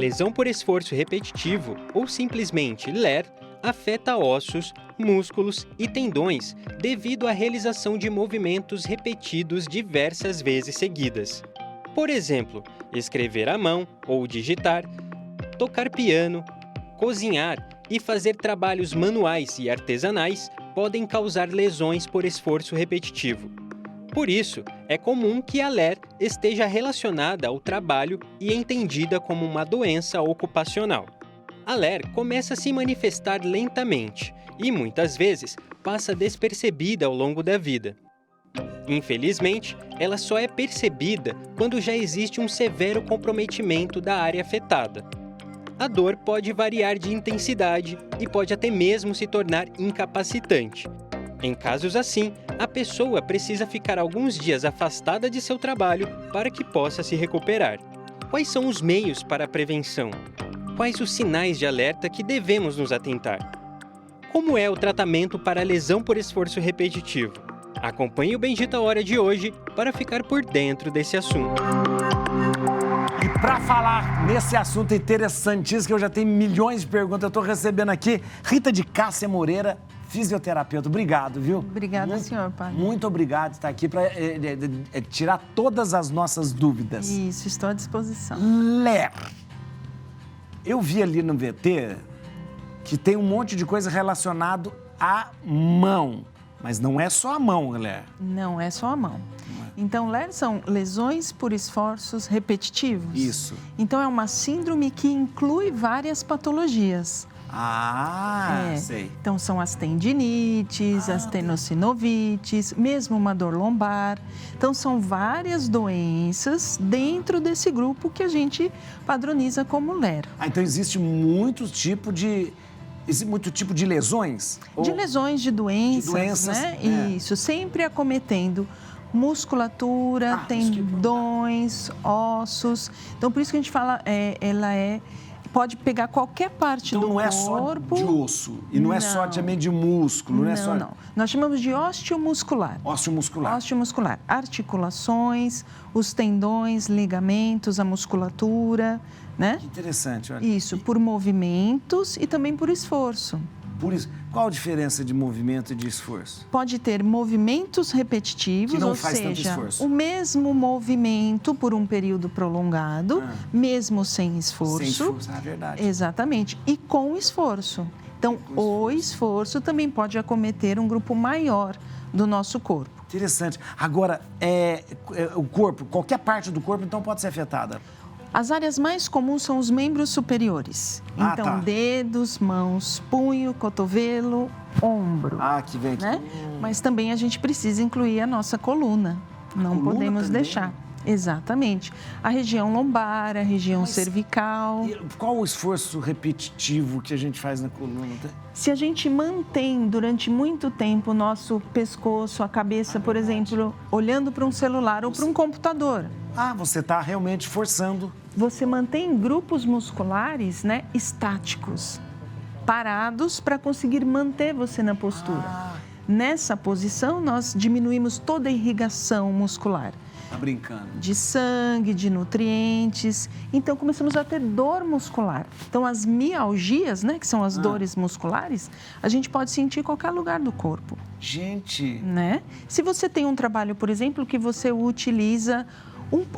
Lesão por esforço repetitivo, ou simplesmente LER, afeta ossos, músculos e tendões devido à realização de movimentos repetidos diversas vezes seguidas. Por exemplo, escrever à mão ou digitar, tocar piano, cozinhar e fazer trabalhos manuais e artesanais podem causar lesões por esforço repetitivo. Por isso, é comum que a LER esteja relacionada ao trabalho e entendida como uma doença ocupacional. A LER começa a se manifestar lentamente e, muitas vezes, passa despercebida ao longo da vida. Infelizmente, ela só é percebida quando já existe um severo comprometimento da área afetada. A dor pode variar de intensidade e pode até mesmo se tornar incapacitante. Em casos assim, a pessoa precisa ficar alguns dias afastada de seu trabalho para que possa se recuperar. Quais são os meios para a prevenção? Quais os sinais de alerta que devemos nos atentar? Como é o tratamento para a lesão por esforço repetitivo? Acompanhe o Bendita Hora de hoje para ficar por dentro desse assunto. E para falar nesse assunto interessantíssimo, que eu já tenho milhões de perguntas, eu estou recebendo aqui Rita de Cássia Moreira, fisioterapeuta. Obrigado, viu? Obrigada, senhor padre. Muito obrigado por estar aqui para tirar todas as nossas dúvidas. Isso, estou à disposição. LER. Eu vi ali no VT que tem um monte de coisa relacionado à mão. Mas não é só a mão, LER. Não é só a mão. Então, LER são lesões por esforços repetitivos. Isso. Então, é uma síndrome que inclui várias patologias. Sei. Então, são as tendinites, as tenossinovites, mesmo uma dor lombar. Então, são várias doenças dentro desse grupo que a gente padroniza como LER. Então, existe muito tipo de lesões? De lesões, de doenças, né? Isso, sempre acometendo musculatura, tendões, ossos. Então, por isso que a gente fala, pode pegar qualquer parte do corpo. Então, não é só de osso e não é só também de músculo, Não. Nós chamamos de osteomuscular. Osteomuscular. Articulações, os tendões, ligamentos, a musculatura, né? Que interessante, olha. Isso, por movimentos e também por esforço. Por isso, qual a diferença de movimento e de esforço? Pode ter movimentos repetitivos, que não ou faz seja, tanto esforço. O mesmo movimento por um período prolongado, mesmo sem esforço. Sem esforço, é verdade. Exatamente, e com esforço. Então, o esforço também pode acometer um grupo maior do nosso corpo. Interessante. Agora, o corpo, qualquer parte do corpo, então, pode ser afetada? As áreas mais comuns são os membros superiores. Então, dedos, mãos, punho, cotovelo, ombro. Que vem aqui. Né? Mas também a gente precisa incluir a nossa coluna. Não podemos também? deixar. Exatamente. A região lombar, a região cervical. Qual o esforço repetitivo que a gente faz na coluna? Se a gente mantém durante muito tempo o nosso pescoço, a cabeça, por exemplo, olhando para um celular ou para um computador. Você está realmente forçando. Você mantém grupos musculares, estáticos, parados para conseguir manter você na postura. Nessa posição, nós diminuímos toda a irrigação muscular. Tá brincando. De sangue, de nutrientes. Então, começamos a ter dor muscular. Então, as mialgias, que são as dores musculares, a gente pode sentir em qualquer lugar do corpo. Gente! Se você tem um trabalho, por exemplo, que você utiliza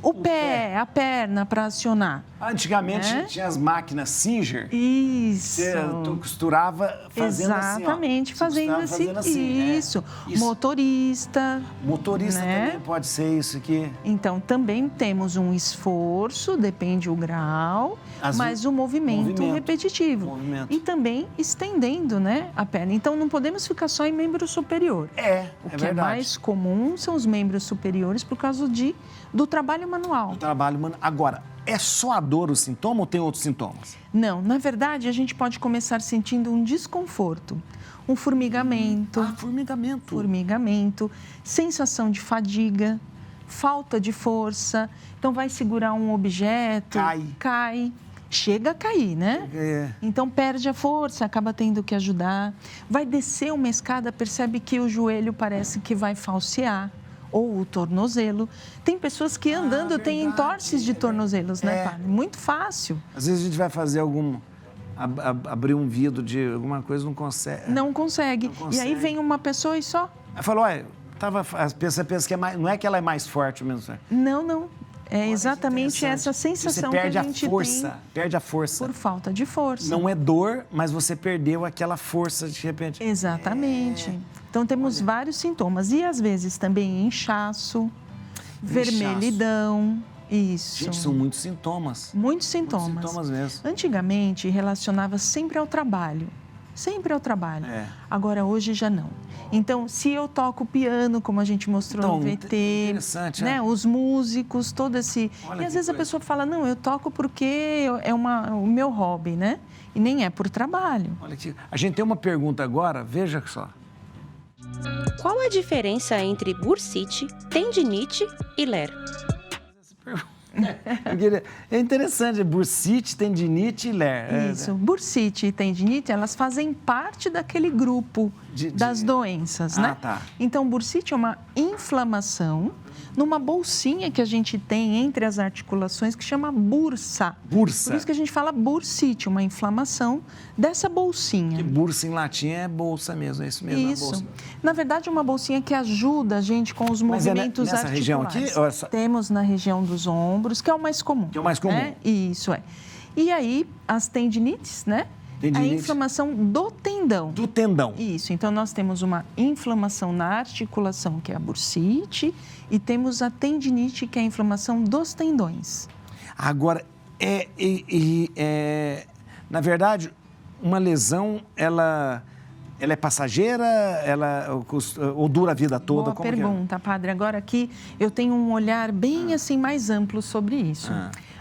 o pé, a perna para acionar. Antigamente tinha as máquinas Singer. Isso. Tu costurava fazendo Exatamente, assim, ó. fazendo assim. Isso. Motorista. Motorista também pode ser isso aqui. Então, também temos um esforço, depende o grau, mas o movimento repetitivo. E também estendendo, a perna. Então, não podemos ficar só em membro superior. O que é mais comum são os membros superiores por causa do trabalho manual. Agora, é só a dor o sintoma ou tem outros sintomas? Não, na verdade, a gente pode começar sentindo um desconforto, um formigamento. Formigamento, sensação de fadiga, falta de força. Então, vai segurar um objeto, cai. Chega a cair, Então, perde a força, acaba tendo que ajudar. Vai descer uma escada, percebe que o joelho parece que vai falsear. ou o tornozelo. Tem pessoas que andando têm entorses de tornozelos, né, padre? Muito fácil. Às vezes a gente vai fazer abrir um vidro de alguma coisa, não consegue. Não consegue. E aí vem uma pessoa e só... Aí falou, olha, pensa que não é que ela é mais forte mesmo. Não. É exatamente essa sensação que a gente perde a força. Por falta de força. Não é dor, mas você perdeu aquela força de repente. Exatamente. Então, temos vários sintomas. E, às vezes, também inchaço, vermelhidão. Isso. Gente, são muitos sintomas. Muitos sintomas. Muitos sintomas mesmo. Antigamente, relacionava sempre ao trabalho. Sempre ao trabalho. Agora, hoje, já não. Então, se eu toco piano, como a gente mostrou no VT, interessante, né? Os músicos, todo esse... Olha, e às vezes a pessoa fala, não, eu toco porque é o meu hobby, né? E nem é por trabalho. Olha aqui, a gente tem uma pergunta agora, veja só. Qual a diferença entre bursite, tendinite e LER? É interessante, bursite, tendinite e LER. Isso, bursite e tendinite, elas fazem parte daquele grupo das doenças, né? Tá. Então, bursite é uma inflamação numa bolsinha que a gente tem entre as articulações que chama bursa. Bursa. Por isso que a gente fala bursite, uma inflamação dessa bolsinha. Que bursa em latim é bolsa mesmo, é isso mesmo. Isso. Bolsa. Na verdade, é uma bolsinha que ajuda a gente com os movimentos nessa articulares. região aqui? Temos na região dos ombros, que é o mais comum. Que é o mais comum. Né? Isso é. E aí, as tendinites, né? Tendinite. A inflamação do tendão. Do tendão. Isso. Então, nós temos uma inflamação na articulação, que é a bursite, e temos a tendinite, que é a inflamação dos tendões. Agora, na verdade, uma lesão, ela é passageira, ou dura a vida toda? Boa pergunta, padre. Agora aqui eu tenho um olhar bem assim mais amplo sobre isso.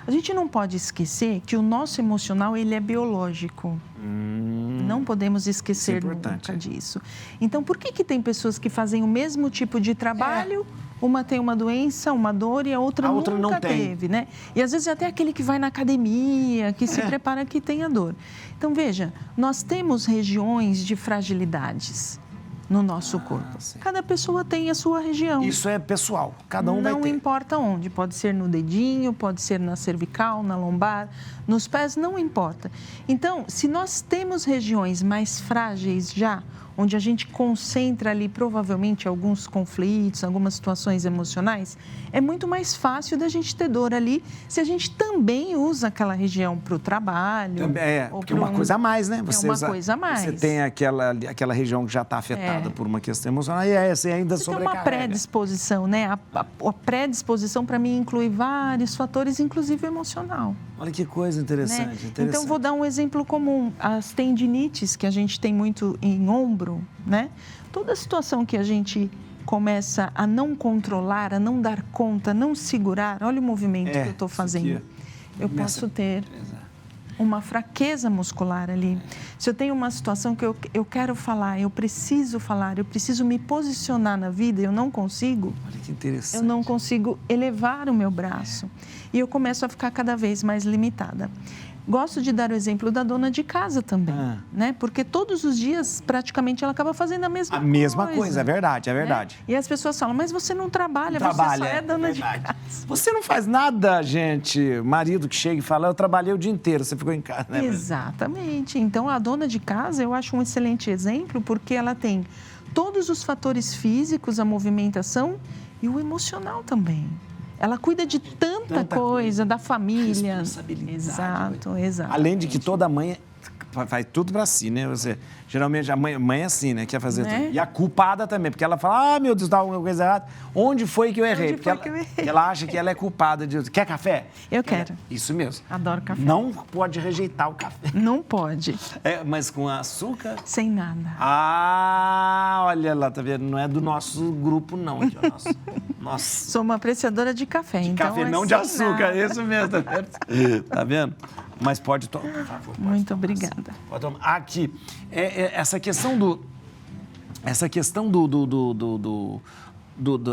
A gente não pode esquecer que o nosso emocional, ele é biológico. Não podemos esquecer nunca disso. Então, por que tem pessoas que fazem o mesmo tipo de trabalho, uma tem uma doença, uma dor e a outra nunca não teve, né? E às vezes até aquele que vai na academia, que se prepara, que tem a dor. Então, veja, nós temos regiões de fragilidades no nosso corpo. Sim. Cada pessoa tem a sua região. Isso é pessoal, cada um vai ter. Não importa onde, pode ser no dedinho, pode ser na cervical, na lombar, nos pés, não importa. Então, se nós temos regiões mais frágeis já, onde a gente concentra ali provavelmente alguns conflitos, algumas situações emocionais, é muito mais fácil da gente ter dor ali se a gente também usa aquela região para o trabalho. Porque é uma coisa a mais, né? Você coisa a mais. Você tem aquela região que já está afetada por uma questão emocional e você ainda sobrecarrega. Tem uma predisposição, né? A predisposição, para mim, inclui vários fatores, inclusive emocional. Olha que coisa interessante, né? Então, vou dar um exemplo comum. As tendinites, que a gente tem muito em ombro, né? Toda situação que a gente começa a não controlar, a não dar conta, a não segurar, olha o movimento que eu estou fazendo. Eu posso ter uma fraqueza muscular ali. Se eu tenho uma situação que eu quero falar, eu preciso me posicionar na vida, eu não consigo. Olha que interessante. Eu não consigo elevar o meu braço. E eu começo a ficar cada vez mais limitada. Gosto de dar o exemplo da dona de casa também, né? Porque todos os dias, praticamente, ela acaba fazendo a mesma coisa. A mesma coisa, é verdade, é verdade. Né? E as pessoas falam, mas você não trabalha, você só é dona de casa. Você não faz nada, gente. Marido que chega e fala, eu trabalhei o dia inteiro, você ficou em casa, né? Exatamente. Então, a dona de casa, eu acho um excelente exemplo, porque ela tem todos os fatores físicos, a movimentação e o emocional também. Ela cuida de tanta coisa, da família. Responsabilidade. Exato. Além de que toda mãe faz tudo pra si, né? Geralmente a mãe é assim, né? Quer fazer tudo. E a culpada também, porque ela fala, meu Deus, tá alguma coisa errada. Onde foi que eu errei? Porque ela acha que ela é culpada de... Quer café? Eu quero. Isso mesmo. Adoro café. Não pode rejeitar o café. Não pode. Mas com açúcar? Sem nada. Olha lá, tá vendo? Não é do nosso grupo, não. Aqui, nossa. Sou uma apreciadora de café, então café, não de açúcar, isso mesmo, tá vendo? Tá vendo? Mas pode tomar, por favor. Muito obrigada. Pode tomar. Aqui, essa questão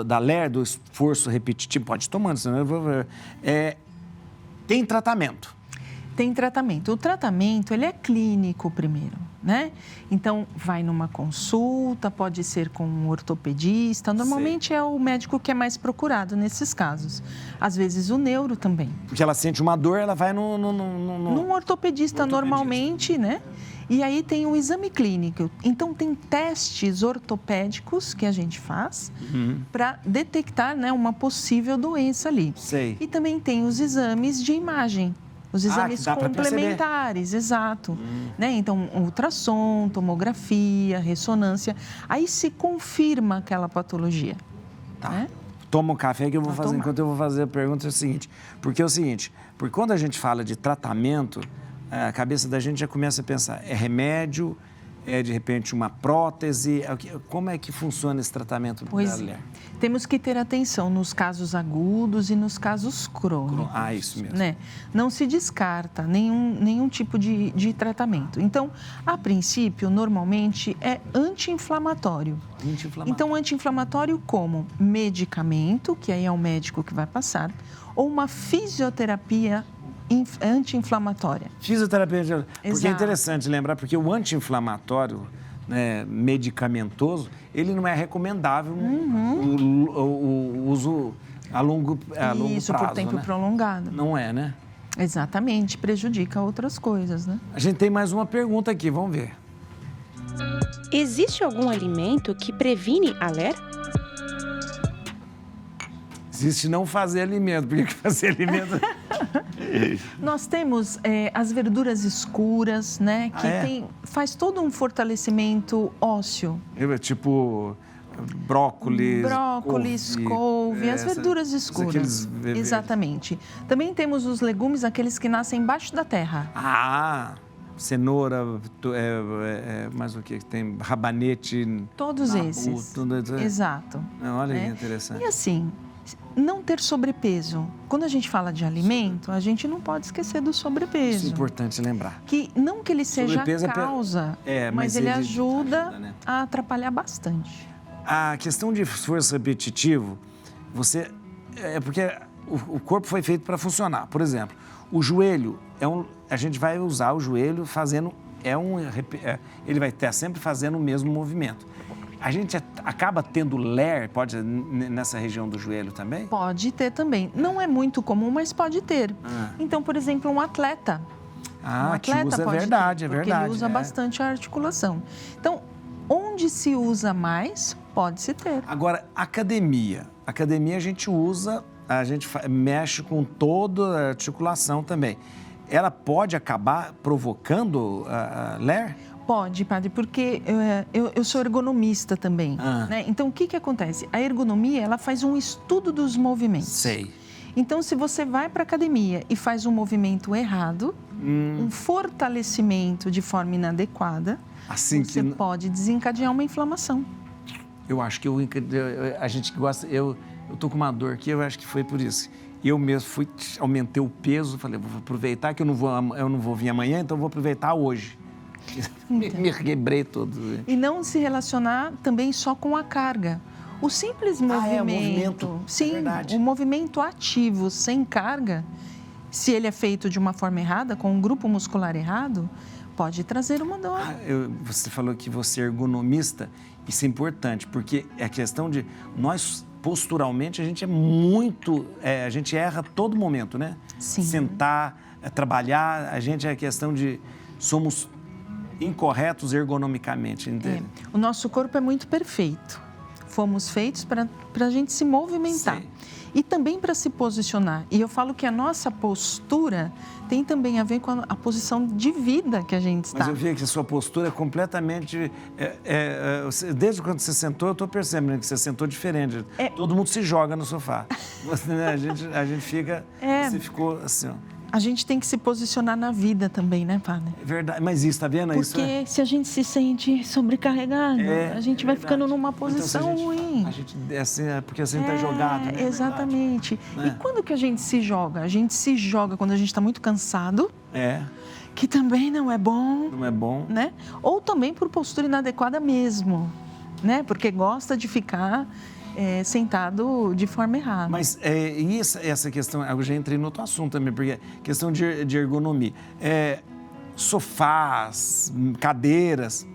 da LER, do esforço repetitivo, pode ir tomando, senão eu vou ver. Tem tratamento? Tem tratamento. O tratamento, ele é clínico primeiro, né? Então, vai numa consulta, pode ser com um ortopedista. Normalmente é o médico que é mais procurado nesses casos. Às vezes o neuro também. Porque ela sente uma dor, ela vai num ortopedista normalmente, né? E aí tem o exame clínico. Então, tem testes ortopédicos que a gente faz para detectar, né, uma possível doença ali. Sei. E também tem os exames de imagem. Os exames complementares, exato. Né? Então, ultrassom, tomografia, ressonância. Aí se confirma aquela patologia. Tá. Né? Toma um café que eu vou fazer. tomar. Enquanto eu vou fazer a pergunta, é o seguinte. Porque quando a gente fala de tratamento, a cabeça da gente já começa a pensar, é remédio, é de repente uma prótese? Como é que funciona esse tratamento da mulher? Temos que ter atenção nos casos agudos e nos casos crônicos. Isso mesmo. Né? Não se descarta nenhum tipo de tratamento. Então, a princípio, normalmente é anti-inflamatório. Então, anti-inflamatório como medicamento, que aí é o médico que vai passar, ou uma fisioterapia anti-inflamatória. Fisioterapia, porque Exato. é interessante lembrar, porque o anti-inflamatório, né, medicamentoso, ele não é recomendável o uso a longo prazo. Isso, por tempo prolongado. Não é, né? Exatamente, prejudica outras coisas, né? A gente tem mais uma pergunta aqui, vamos ver. Existe algum alimento que previne a LER? Existe não fazer alimento, porque fazer alimento... Nós temos as verduras escuras, né? Que faz todo um fortalecimento ósseo. Tipo brócolis, couve, as verduras escuras. Exatamente. Também temos os legumes, aqueles que nascem embaixo da terra. Cenoura, mais o que? Tem rabanete. Todos esses. Exato. Olha que interessante. E assim, não ter sobrepeso. Quando a gente fala de alimento, a gente não pode esquecer do sobrepeso. Isso é importante lembrar. Não que ele seja a causa, mas ele ajuda, né? a atrapalhar bastante. A questão de esforço repetitivo, porque o corpo foi feito para funcionar. Por exemplo, o joelho, a gente vai usar o joelho fazendo, ele vai estar sempre fazendo o mesmo movimento. A gente acaba tendo LER, pode nessa região do joelho também? Pode ter também. Não é muito comum, mas pode ter. Então, por exemplo, um atleta. Que usa, é verdade. Porque ele usa bastante a articulação. Então, onde se usa mais, pode-se ter. Agora, academia. Academia a gente usa, a gente mexe com toda a articulação também. Ela pode acabar provocando a LER? Pode, padre, porque eu sou ergonomista também, né? Então, o que acontece? A ergonomia, ela faz um estudo dos movimentos. Sei. Então, se você vai para a academia e faz um movimento errado, um fortalecimento de forma inadequada, você pode desencadear uma inflamação. Eu acho que a gente que gosta... Eu tô com uma dor aqui, eu acho que foi por isso. Eu mesmo aumentei o peso, falei, vou aproveitar que eu não vou vir amanhã, então vou aproveitar hoje. Me quebrei todo. E não se relacionar também só com a carga. O simples movimento. Sim, o movimento ativo sem carga, se ele é feito de uma forma errada, com um grupo muscular errado, pode trazer uma dor. Você falou que você é ergonomista, isso é importante, porque é a questão de nós posturalmente a gente a gente erra a todo momento, né? Sim. Sentar, trabalhar, a gente é a questão de somos incorretos ergonomicamente. O nosso corpo é muito perfeito. Fomos feitos para a gente se movimentar. Sim. E também para se posicionar. E eu falo que a nossa postura tem também a ver com a posição de vida que a gente está. Mas eu vi que a sua postura é completamente... desde quando você sentou, eu estou percebendo que você sentou diferente. Todo mundo se joga no sofá. A gente fica... Você ficou assim, ó. A gente tem que se posicionar na vida também, né, padre? É verdade, mas isso, tá vendo? Porque se a gente se sente sobrecarregado, a gente vai ficando numa posição então, ruim. Porque a gente está jogado, né? Exatamente. E quando que a gente se joga? A gente se joga quando a gente está muito cansado. Que também não é bom. Não é bom. Né? Ou também por postura inadequada mesmo, né? Porque gosta de ficar sentado de forma errada. Mas e essa questão, eu já entrei no outro assunto também, porque questão de ergonomia. Sofás, cadeiras,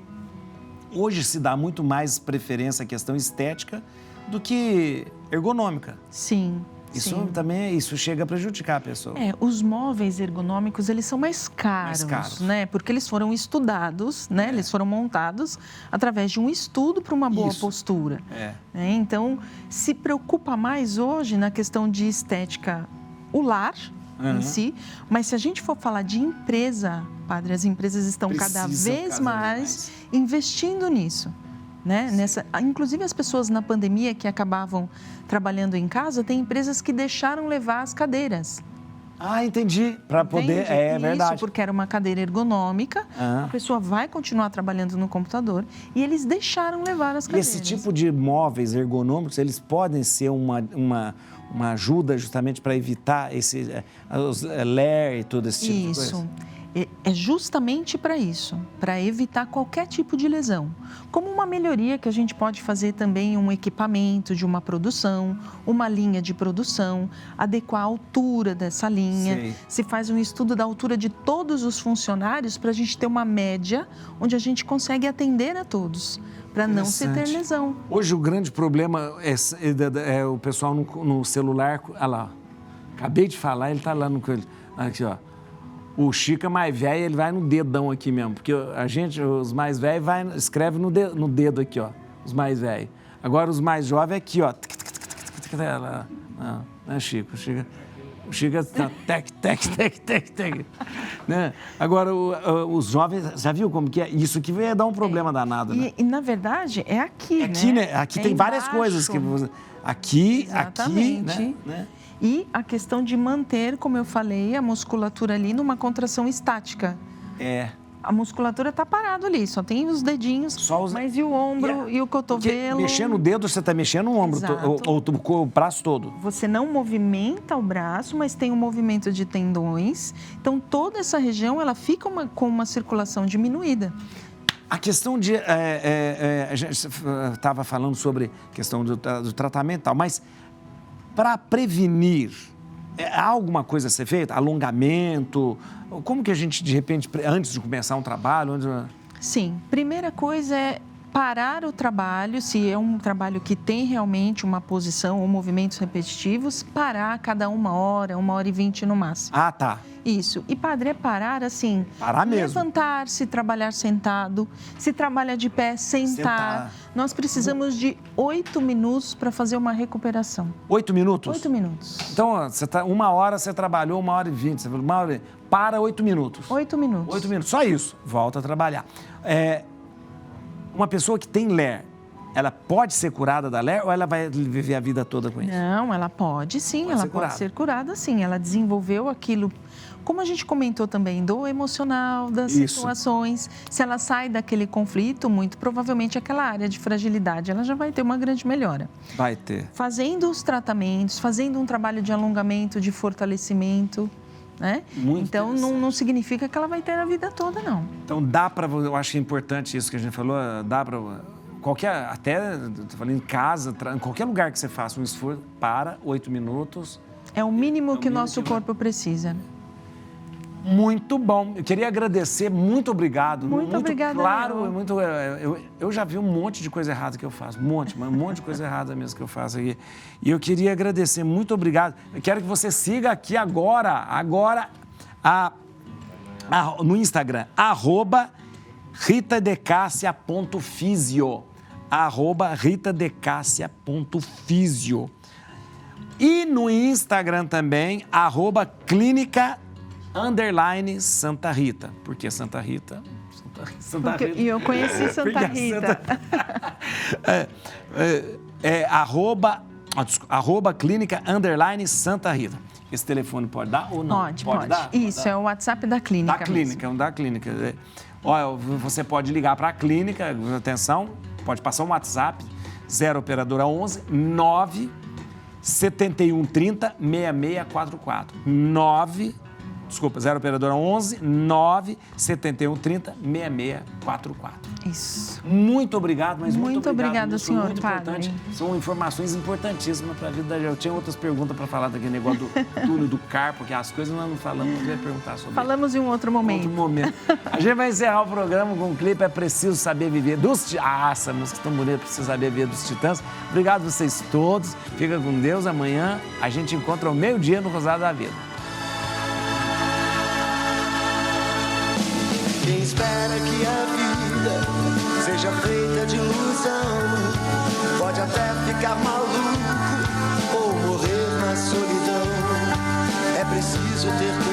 hoje se dá muito mais preferência à questão estética do que ergonômica. Sim. Isso também chega a prejudicar a pessoa. Os móveis ergonômicos, eles são mais caros, né? Porque eles foram estudados, né? Eles foram montados através de um estudo para uma boa postura. Então, se preocupa mais hoje na questão de estética o lar em si, mas se a gente for falar de empresa, padre, as empresas estão cada vez mais investindo nisso. Né? Inclusive as pessoas na pandemia que acabavam trabalhando em casa, tem empresas que deixaram levar as cadeiras. Ah, entendi. Para poder, verdade. Isso, porque era uma cadeira ergonômica, a pessoa vai continuar trabalhando no computador e eles deixaram levar as cadeiras. E esse tipo de móveis ergonômicos, eles podem ser uma ajuda justamente para evitar os LER e todo esse tipo de coisa? Isso. É justamente para isso, para evitar qualquer tipo de lesão. Como uma melhoria que a gente pode fazer também um equipamento de uma produção, uma linha de produção, adequar a altura dessa linha. Sim. Se faz um estudo da altura de todos os funcionários para a gente ter uma média onde a gente consegue atender a todos, para não se ter lesão. Hoje o grande problema é o pessoal no celular. Olha lá, acabei de falar, ele está lá no... Aqui, ó. O Chico é mais velho, ele vai no dedão aqui mesmo, porque os mais velhos, escreve no dedo aqui, ó, os mais velhos. Agora, os mais jovens, aqui, ó. Chico, o Chico tá tec. Né? Agora, os jovens, já viu como que é? Isso que vai dar um problema danado, né? E, na verdade, é aqui, né? Aqui tem várias coisas que... Aqui, exatamente. né? E a questão de manter, como eu falei, a musculatura ali numa contração estática. A musculatura está parada ali, só tem os dedinhos, mas e o ombro e o cotovelo? Porque mexendo o dedo, você está mexendo o ombro ou o braço todo. Você não movimenta o braço, mas tem um movimento de tendões. Então, toda essa região, ela fica com uma circulação diminuída. A questão de... a gente estava falando sobre a questão do tratamento e tal, mas... Para prevenir, há alguma coisa a ser feita? Alongamento? Como que a gente, de repente, antes de começar um trabalho... Sim, primeira coisa é parar o trabalho, se é um trabalho que tem realmente uma posição ou movimentos repetitivos, parar a cada 1 hora e 20 no máximo. Ah, tá. Isso. E, padre, é parar assim... Parar mesmo. Levantar-se, trabalhar sentado. Se trabalha de pé, sentar. Nós precisamos de 8 minutos para fazer uma recuperação. 8 minutos? 8 minutos. Então, 1 hora você trabalhou, 1h20. Você falou, para 8 minutos. 8 minutos. 8 minutos, só isso. Volta a trabalhar. Uma pessoa que tem LER, ela pode ser curada da LER ou ela vai viver a vida toda com isso? Não, ela pode sim, ela pode ser curada sim. Ela desenvolveu aquilo, como a gente comentou também, do emocional, das situações. Se ela sai daquele conflito, muito provavelmente aquela área de fragilidade, ela já vai ter uma grande melhora. Vai ter. Fazendo os tratamentos, fazendo um trabalho de alongamento, de fortalecimento... Né? Então, não significa que ela vai ter a vida toda, não. Então, eu acho que é importante isso que a gente falou, dá para até, tô falando em casa, em qualquer lugar que você faça um esforço, para 8 minutos. É o mínimo que o nosso corpo precisa. Muito bom. Eu queria agradecer, muito obrigado. Muito obrigada. Claro, eu já vi um monte de coisa errada que eu faço, um monte de coisa errada mesmo que eu faço aqui. E eu queria agradecer, muito obrigado. Eu quero que você siga aqui agora no Instagram, @ritadecassia.fisio, @ritadecassia.fisio. E no Instagram também, @clínica_Santa Rita. Por que Santa Rita? Rita. E eu conheci Santa Rita. @clínica_Santa Rita. Esse telefone pode dar ou não? Pode dar? Isso, é o WhatsApp da clínica. Da clínica. Olha, você pode ligar para a clínica, atenção, pode passar um WhatsApp, 0 operadora 11 9 7130 6644. 9 Desculpa, 0 operadora 11 971 30 6644. Isso. Muito obrigado, mas muito obrigado, senhor muito padre. Importante. São informações importantíssimas para a vida da gente. Eu tinha outras perguntas para falar daquele negócio do túnio do carpo, porque as coisas nós não falamos, eu ia perguntar sobre Falamos em um outro momento. A gente vai encerrar o programa com um clipe É Preciso Saber Viver dos... essa música tão bonita, Preciso Saber Viver dos Titãs. Obrigado a vocês todos. Fica com Deus. Amanhã a gente encontra ao meio-dia no Rosário da Vida. Quem espera que a vida seja feita de ilusão pode até ficar maluco ou morrer na solidão. É preciso ter